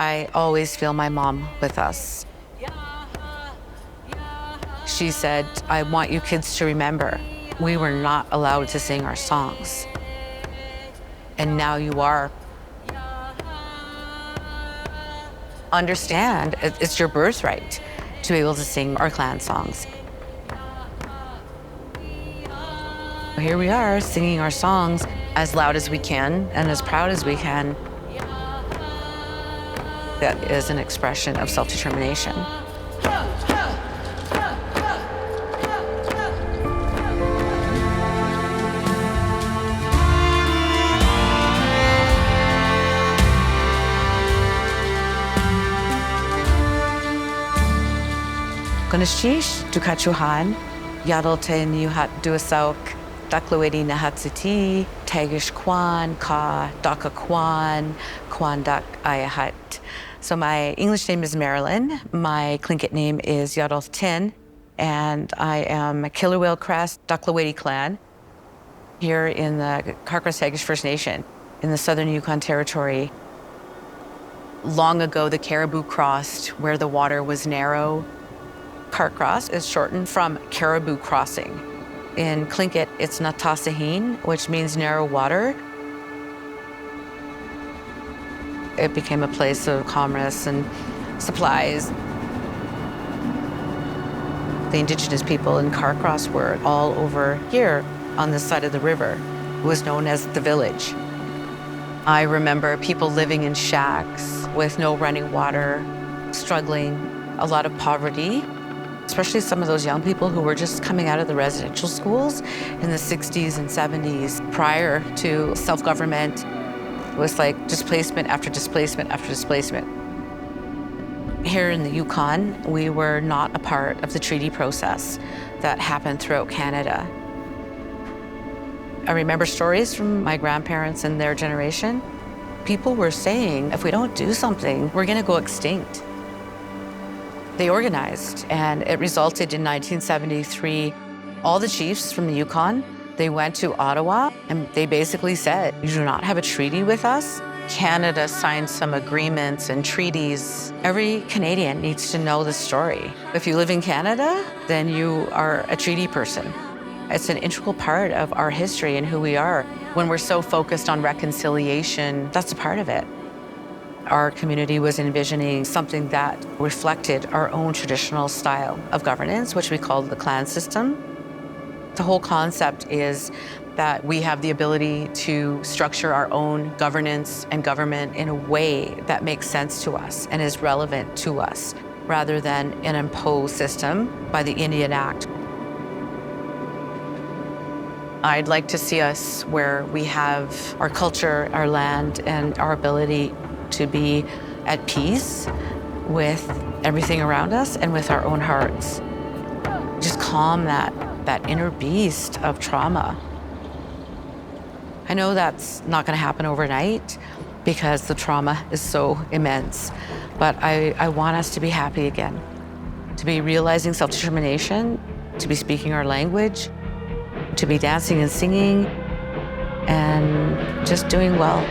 I always feel my mom with us. She said, I want you kids to remember, we were not allowed to sing our songs. And now you are. Understand, it's your birthright to be able to sing our clan songs. Here we are singing our songs as loud as we can and as proud as we can. That is an expression of self-determination. Kunashish dukachuhan, yadolte niuhat duasauk, daklawedi nahatsiti, tagish kwan, ka, daka kwan, dak ayahat. So my English name is Marilyn. My Tlingit name is Yadolth Tin, and I am a Killer Whale Crest Daklawedi clan here in the Carcross-Tagish First Nation in the Southern Yukon Territory. Long ago, the caribou crossed where the water was narrow. Carcross is shortened from caribou crossing. In Tlingit, it's Natasahin, which means narrow water. It became a place of commerce and supplies. The Indigenous people in Carcross were all over here on this side of the river. It was known as the village. I remember people living in shacks with no running water, struggling, a lot of poverty, especially some of those young people who were just coming out of the residential schools in the 60s and 70s. Prior to self-government, it was like displacement after displacement after displacement. Here in the Yukon, we were not a part of the treaty process that happened throughout Canada. I remember stories from my grandparents and their generation. People were saying, if we don't do something, we're gonna go extinct. They organized, and it resulted in 1973. All the chiefs from the Yukon, they went to Ottawa, and they basically said, you do not have a treaty with us. Canada signed some agreements and treaties. Every Canadian needs to know the story. If you live in Canada, then you are a treaty person. It's an integral part of our history and who we are. When we're so focused on reconciliation, that's a part of it. Our community was envisioning something that reflected our own traditional style of governance, which we called the clan system. The whole concept is that we have the ability to structure our own governance and government in a way that makes sense to us and is relevant to us, rather than an imposed system by the Indian Act. I'd like to see us where we have our culture, our land, and our ability to be at peace with everything around us and with our own hearts. Just calm that inner beast of trauma. I know that's not gonna happen overnight because the trauma is so immense, but I want us to be happy again, to be realizing self-determination, to be speaking our language, to be dancing and singing, and just doing well.